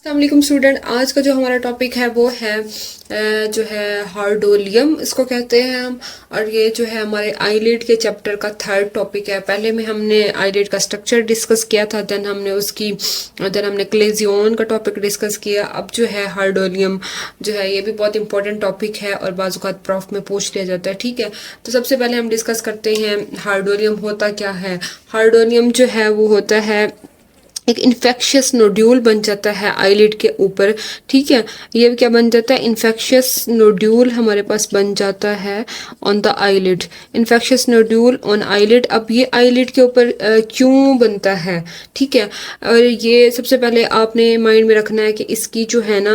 अस्सलाम वालेकुम स्टूडेंट। आज का जो हमारा टॉपिक है वो है जो है हार्डोलियम इसको कहते हैं हम। और ये जो है हमारे आईलिड के चैप्टर का थर्ड टॉपिक है। पहले में हमने आईलिड का स्ट्रक्चर डिस्कस किया था, देन हमने क्लेजियन का टॉपिक डिस्कस किया। अब जो है हार्डोलियम जो है ये भी बहुत इंपॉर्टेंट टॉपिक है और बाज़-औक़ात प्रॉफ में पूछ लिया जाता है। ठीक है, तो सबसे पहले हम डिस्कस करते हैं हार्डोलियम होता क्या है। हार्डोलियम जो है वो होता है एक इन्फेक्शियस नोड्यूल बन जाता है आईलिड के ऊपर। ठीक है, ये क्या बन जाता है, इन्फेक्शियस नोड्यूल हमारे पास बन जाता है on the eyelid. Infectious nodule on eyelid. अब ये आईलिड के ऊपर क्यों बनता है, ठीक है। और ये सबसे पहले आपने माइंड में रखना है कि इसकी जो है ना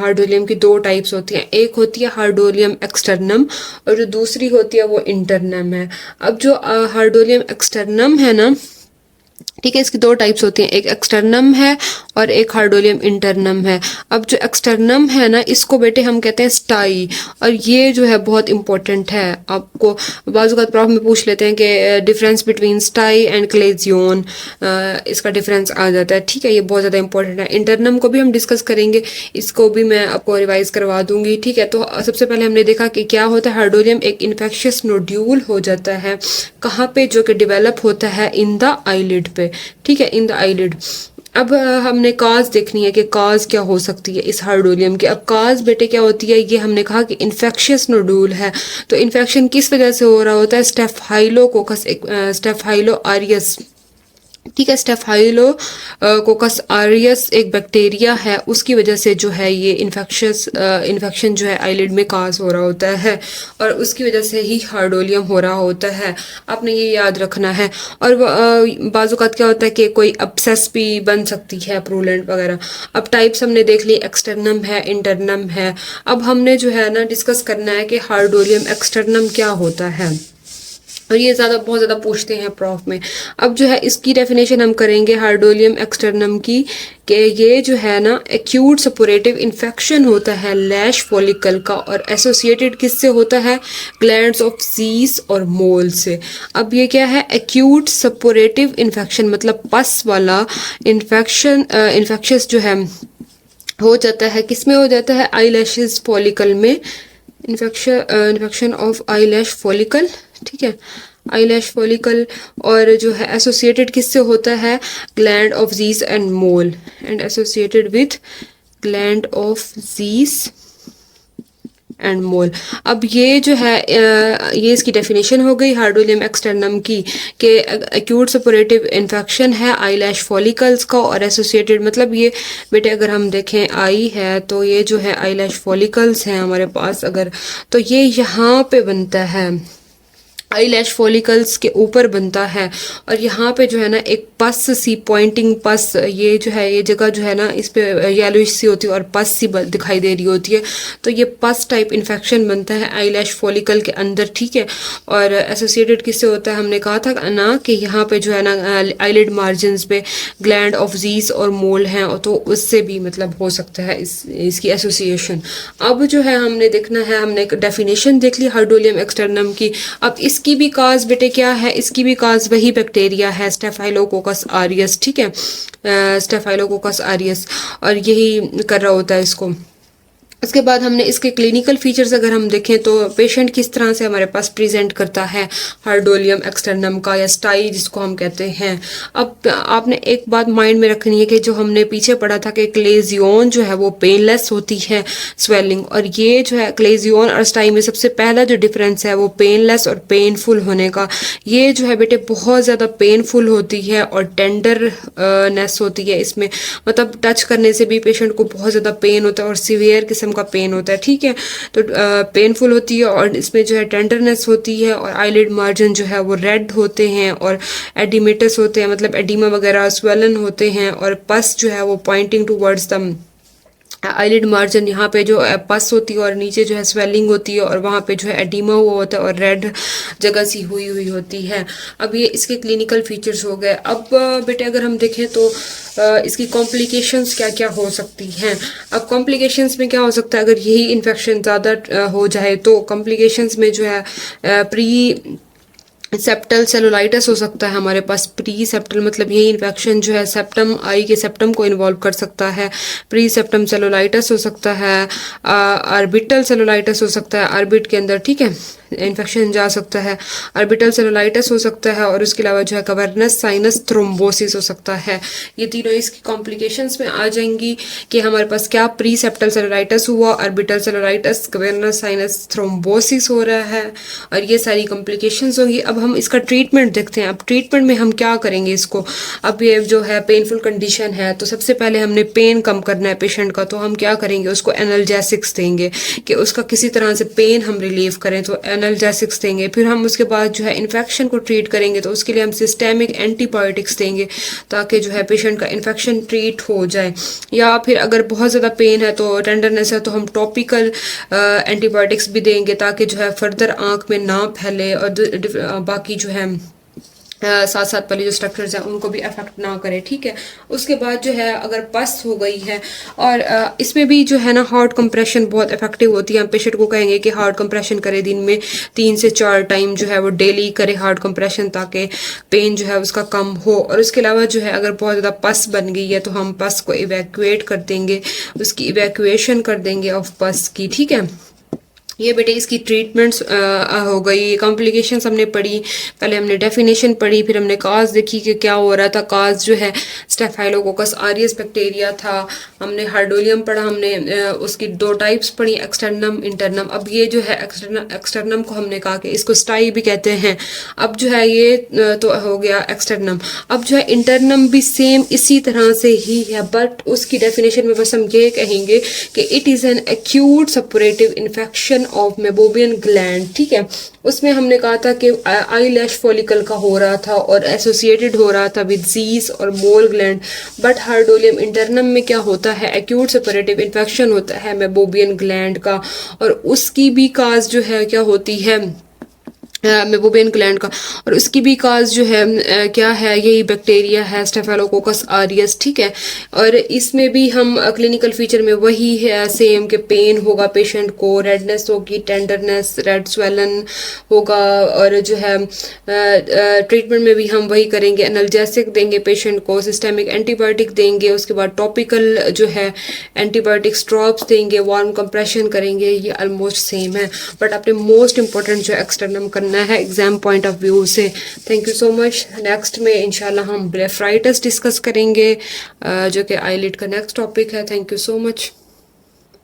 हार्डोलियम की दो टाइप्स होती हैं। एक होती है हार्डोलियम एक्सटर्नम और जो दूसरी होती है वो इंटरनम है। अब जो हार्डोलियम एक्सटर्नम है ना, ठीक है, इसकी दो टाइप्स होती हैं, एक एक्सटर्नम है और एक हार्डोलियम इंटरनम है। अब जो एक्सटर्नम है ना, इसको बेटे हम कहते हैं स्टाई। और ये जो है बहुत इंपॉर्टेंट है, आपको बाज़-औक़ात प्रॉफ में पूछ लेते हैं कि डिफरेंस बिटवीन स्टाई एंड क्लेजियन, इसका डिफरेंस आ जाता है। ठीक है, ये बहुत ज़्यादा इंपॉर्टेंट है। इंटरनम को भी हम डिस्कस करेंगे, इसको भी मैं आपको रिवाइज करवा दूंगी। ठीक है, तो सबसे पहले हमने देखा कि क्या होता है हार्डोलियम, एक इन्फेक्शियस नोड्यूल हो जाता है। कहाँ पे, जो कि डेवलप होता है इन द आईलिड पे। ठीक है, इन द आईलिड। अब हमने काज देखनी है कि काज क्या हो सकती है इस हार्डोलियम की। अब काज बेटे क्या होती है, ये हमने कहा कि इन्फेक्शियस नोड्यूल है। तो इन्फेक्शन किस वजह से हो रहा होता है, स्टेफाइलोकोकस स्टेफाइलो आरियस। ठीक है, स्टेफाइलो कोकस आरियस एक बैक्टीरिया है, उसकी वजह से जो है ये इन्फेक्शन जो है आईलिड में काज हो रहा होता है और उसकी वजह से ही हार्डोलियम हो रहा होता है। आपने ये याद रखना है। और बाज़-औक़ात क्या होता है कि कोई अब्सेस भी बन सकती है, प्रूलेंट वगैरह। अब टाइप्स हमने देख ली, एक्सटर्नम है, इंटरनम है। अब हमने जो है ना डिस्कस करना है कि हार्डोलियम एक्सटर्नम क्या होता है, और ये बहुत ज़्यादा पूछते हैं प्रॉफ में। अब जो है इसकी डेफिनेशन हम करेंगे हार्डोलियम एक्सटर्नम की, कि ये जो है ना एक्यूट सपोरेटिव इन्फेक्शन होता है लैश फॉलिकल का, और एसोसिएटेड किससे होता है, ग्लैंड्स ऑफ ज़ीस और मोल से। अब ये क्या है, एक्यूट सपोरेटिव इन्फेक्शन मतलब पस वाला इन्फेक्शस जो है हो जाता है, किस में हो जाता है, आई लैशेज फॉलिकल में। Infection of I lash follicle. ठीक है, आई लैश फॉलिकल। और जो है एसोसिएटेड किससे होता है, gland of Zeiss and mole, and associated with gland of Zeiss and मोल। अब ये जो है ये इसकी डेफिनेशन हो गई हार्डोलियम एक्सटर्नम की, कि एक्यूट सपोरेटिव इन्फेक्शन है आई लैश फॉलिकल्स का, और एसोसिएटेड मतलब ये बेटे अगर हम देखें आई है तो ये जो है आई लैश फॉलिकल्स हैं हमारे पास, अगर तो ये यहाँ पे बनता है, आई लैश फॉलिकल्स के ऊपर बनता है। और यहाँ पे जो है ना एक पस सी, पॉइंटिंग पस, ये जो है ये जगह जो है ना इस पे येलोइश सी होती है और पस सी दिखाई दे रही होती है। तो ये पस टाइप इन्फेक्शन बनता है आई लैश फॉलिकल के अंदर। ठीक है, और एसोसिएटेड किससे होता है, हमने कहा था ना कि यहाँ पे जो है ना आईलिड मार्जिन पे ग्लैंड ऑफ ज़ीस और मोल हैं, तो उससे भी मतलब हो सकता है इसकी एसोसिएशन। अब जो है हमने देखना है, हमने एक डेफिनेशन देख ली हार्डोलियम एक्सटर्नम की। अब इसकी भी काज बेटे क्या है, इसकी भी काज वही बैक्टीरिया है, स्टेफाइलोकोकस आरियस। ठीक है, स्टेफाइलोकोकस आरियस, और यही कर रहा होता है इसको। उसके बाद हमने इसके क्लिनिकल फीचर्स अगर हम देखें तो पेशेंट किस तरह से हमारे पास प्रेजेंट करता है हार्डोलियम एक्सटर्नम का, या स्टाई जिसको हम कहते हैं। अब आपने एक बात माइंड में रखनी है कि जो हमने पीछे पढ़ा था कि क्लेजियन जो है वो पेनलेस होती है स्वेलिंग, और ये जो है क्लेजियन और स्टाई में सबसे पहला जो डिफरेंस है वो पेनलेस और पेनफुल होने का। ये जो है बेटे बहुत ज़्यादा पेनफुल होती है और टेंडरनेस होती है इसमें, मतलब टच करने से भी पेशेंट को बहुत ज़्यादा पेन होता है और सीवियर किस्म का पेन होता है। ठीक है, तो पेनफुल होती है और इसमें जो है टेंडरनेस होती है, और आईलिड मार्जिन जो है वो रेड होते हैं और एडिमेटस होते हैं, मतलब एडिमा वगैरह स्वेलन होते हैं, और पस जो है वो pointing towards the eyelid margin. यहाँ पे जो पस होती है और नीचे जो है स्वेलिंग होती है, और वहाँ पे जो है एडिमा हुआ होता है और रेड जगह सी हुई हुई होती है। अब ये इसके क्लिनिकल फीचर्स हो गए। अब बेटे अगर हम देखें तो इसकी कॉम्प्लिकेशंस क्या क्या हो सकती हैं। अब कॉम्प्लिकेशंस में क्या हो सकता है, अगर यही इन्फेक्शन ज़्यादा हो जाए तो कॉम्प्लिकेशंस में जो है प्री सेप्टल सेलुलाइटिस हो सकता है हमारे पास। प्री सेप्टल मतलब यही इन्फेक्शन जो है सेप्टम, आई के सेप्टम को इन्वॉल्व कर सकता है। प्री सेप्टम सेलुलाइटिस हो सकता है। आर्बिटल सेलुलाइटिस हो सकता है, आर्बिट के अंदर, ठीक है, इन्फेक्शन जा सकता है। आर्बिटल सेलुलाइटिस हो सकता है, और उसके अलावा जो है कवर्नस साइनस थ्रोम्बोसिस हो सकता है। ये तीनों इसकी कॉम्प्लिकेशंस में आ जाएंगी कि हमारे पास क्या प्री सेप्टल सेलुलाइटिस हुआ, orbital cellulitis, cavernous sinus thrombosis हो रहा है, और ये सारी कॉम्प्लिकेशंस होगी। अब हम इसका ट्रीटमेंट देखते हैं। अब ट्रीटमेंट में हम क्या करेंगे इसको। अब ये जो है पेनफुल कंडीशन है, तो सबसे पहले हमने पेन कम करना है पेशेंट का, तो हम क्या करेंगे, उसको एनाल्जेसिक्स देंगे कि उसका किसी तरह से पेन हम रिलीव करें, तो एनाल्जेसिक्स देंगे। फिर हम उसके बाद जो है इन्फेक्शन को ट्रीट करेंगे, तो उसके लिए हम सिस्टेमिक एंटीबायोटिक्स देंगे ताकि जो है पेशेंट का इन्फेक्शन ट्रीट हो जाए। या फिर अगर बहुत ज़्यादा पेन है, तो टेंडरनेस है, तो हम टॉपिकल एंटीबायोटिक्स भी देंगे ताकि जो है फर्दर आँख में ना फैले, और बाकी जो है साथ साथ वाली जो स्ट्रक्चर्स हैं उनको भी अफेक्ट ना करे, ठीक है। उसके बाद जो है अगर पस हो गई है, और इसमें भी जो है ना हार्ट कंप्रेशन बहुत इफेक्टिव होती है। हम पेशेंट को कहेंगे कि हार्ट कंप्रेशन करे, दिन में 3 से 4 टाइम जो है वो डेली करे हार्ट कंप्रेशन, ताकि पेन जो है उसका कम हो। और उसके अलावा जो है अगर बहुत ज़्यादा पस बन गई है, तो हम पस को इवैक्यूएट कर देंगे, उसकी इवैक्यूएशन कर देंगे ऑफ पस की, ठीक है। ये बेटे इसकी ट्रीटमेंट्स हो गई। कॉम्प्लिकेशंस हमने पढ़ी, पहले हमने डेफिनेशन पढ़ी, फिर हमने काज देखी कि क्या हो रहा था। काज जो है स्टेफाइलोकोकस ऑरियस बैक्टीरिया था। हमने हार्डोलियम पढ़ा, हमने उसकी 2 टाइप्स पढ़ी, एक्सटर्नम इंटरनम। अब ये जो है एक्सटर्नम को हमने कहा कि इसको स्टाई भी कहते हैं। अब जो है ये तो हो गया एक्सटर्नम। अब जो है इंटरनम भी सेम इसी तरह से ही है, बट उसकी डेफिनेशन में बस हम ये कहेंगे कि it is an acute suppurative infection of meibomian gland, ठीक है। उसमें हमने कहा था कि आई लैश फॉलिकल का हो रहा था और एसोसिएटेड हो रहा था विद जीस और मोल ग्लैंड। बट हार्डोलियम इंटरनम में क्या होता है, एक्यूट सेपरेटिव इन्फेक्शन होता है मेबोबियन ग्लैंड का, और उसकी भी काज जो है क्या होती है, मेबोबियन ग्लैंड का, और उसकी भी काज जो है क्या है, यही बैक्टीरिया है स्टेफाइलोकोकस ऑरियस, ठीक है। और इसमें भी हम क्लिनिकल फीचर में वही है सेम के पेन होगा पेशेंट को, रेडनेस होगी, टेंडरनेस, रेड स्वेलन होगा, और जो है ट्रीटमेंट में भी हम वही करेंगे, एनाल्जेसिक देंगे पेशेंट को, सिस्टेमिक एंटीबायोटिक देंगे, उसके बाद टॉपिकल जो है एंटीबायोटिक ड्रॉप्स देंगे, वार्म कंप्रेशन करेंगे। ये ऑलमोस्ट सेम है, बट आपने मोस्ट इंपॉर्टेंट जो एक्सटर्नम करना है एग्जाम पॉइंट ऑफ व्यू से। Thank you so much. Next में इंशाल्लाह हम ब्लेफराइटिस डिस्कस करेंगे, जो कि आईलिड का नेक्स्ट टॉपिक है। Thank you so much.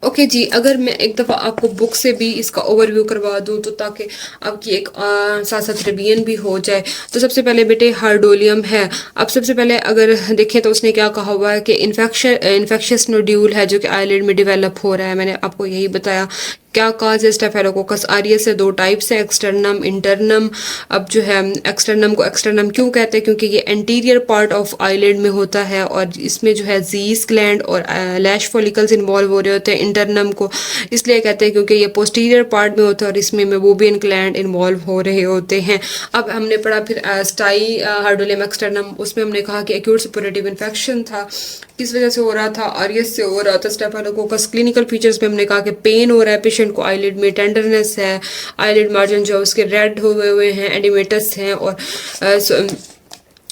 Okay ji, अगर मैं एक दफ़ा आपको बुक से भी इसका ओवरव्यू करवा दूं, तो ताकि आपकी एक साथ साथ रिवीजन भी हो जाए। तो सबसे पहले बेटे हार्डोलियम है। अब सबसे पहले अगर देखें तो उसने क्या कहा हुआ है कि इन्फेक्शियस नोड्यूल है जो कि आईलिड में डेवलप हो रहा है। मैंने आपको यही बताया क्या काज है स्टेफाइलोकोकस ऑरियस से। 2 टाइप्स है, एक्सटर्नम इंटरनम। अब जो है एक्सटर्नम को एक्सटर्नम क्यों कहते हैं, क्योंकि ये एंटीरियर पार्ट ऑफ आईलिड में होता है, और इसमें जो है जीस ग्लैंड और लैश फॉलिकल्स इन्वॉल्व हो रहे होते हैं। इंटरनम को इसलिए कहते हैं क्योंकि ये पोस्टीरियर पार्ट में होता है और इसमें मेबोबियन ग्लैंड इन्वॉल्व हो रहे होते हैं। अब हमने पढ़ा फिर स्टाई हार्डोलियम एक्सटर्नम, उसमें हमने कहा कि एक्यूट सपोरेटिव इन्फेक्शन था, किस वजह से हो रहा था, ऑरियस से हो रहा था स्टेफाइलोकोकस। क्लिनिकल फीचर्स में हमने कहा कि पेन हो रहा है पेशेंट को, आईलिड में टेंडरनेस है, आईलिड मार्जिन जो है उसके रेड हुए हैं, एडिमेटस हैं। और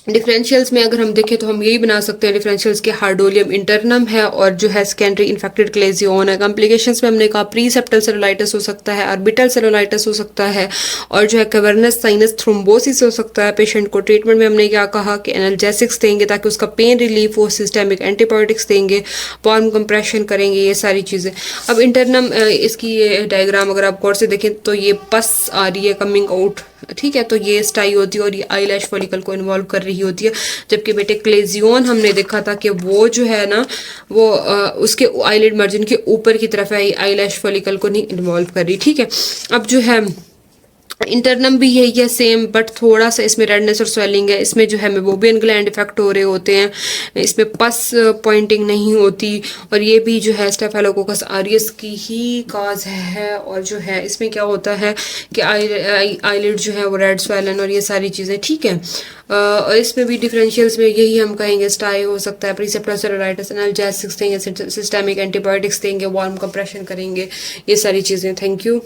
डिफरेंशियल्स में अगर हम देखें तो हम यही बना सकते हैं डिफरेंशियल्स के हार्डोलियम इंटरनम है और जो है सेकेंडरी इन्फेक्टेड क्लेजियन है। कॉम्प्लिकेशंस में हमने कहा प्री सेप्टल सेलुलाइटिस हो सकता है, ऑर्बिटल सेलुलाइटिस हो सकता है, और जो है कवर्नस साइनस थ्रोम्बोसिस हो सकता है पेशेंट को। ट्रीटमेंट में हमने क्या कहा कि एनाल्जेसिक्स देंगे ताकि उसका पेन रिलीफ हो, सिस्टेमिक एंटीबायोटिक्स देंगे, वार्म कंप्रेशन करेंगे, ये सारी चीज़ें। अब इंटरनम इसकी ये डायग्राम अगर आप गौर से देखें तो ये पस आ रही है कमिंग आउट, ठीक है। तो ये स्टाई होती है और ये आई लैश फॉलिकल को इन्वॉल्व कर रही होती है। जबकि बेटे क्लेजियन हमने देखा था कि वो जो है ना वो उसके आईलिड मार्जिन के ऊपर की तरफ है, आई लैश फॉलिकल को नहीं इन्वॉल्व कर रही, ठीक है। अब जो है इंटरनम भी यही है सेम, बट थोड़ा सा इसमें रेडनेस और स्वेलिंग है। इसमें जो है मेबोबियन ग्लैंड इफेक्ट हो रहे होते हैं, इसमें पस पॉइंटिंग नहीं होती, और ये भी जो है स्टेफाइलोकोकस ऑरियस की ही काज है। और जो है इसमें क्या होता है कि आईलिड जो है वो रेड स्वेलन और ये सारी चीज़ें, ठीक है। और इसमें भी डिफरेंशियल्स में यही हम कहेंगे स्टाई हो सकता है, प्रीसेप्टर सेलुलाइटिस, एनाल्जेसिक्स देंगे, सिस्टेमिक एंटीबायोटिक्स देंगे, वार्म कंप्रेशन करेंगे, ये सारी चीज़ें। Thank you.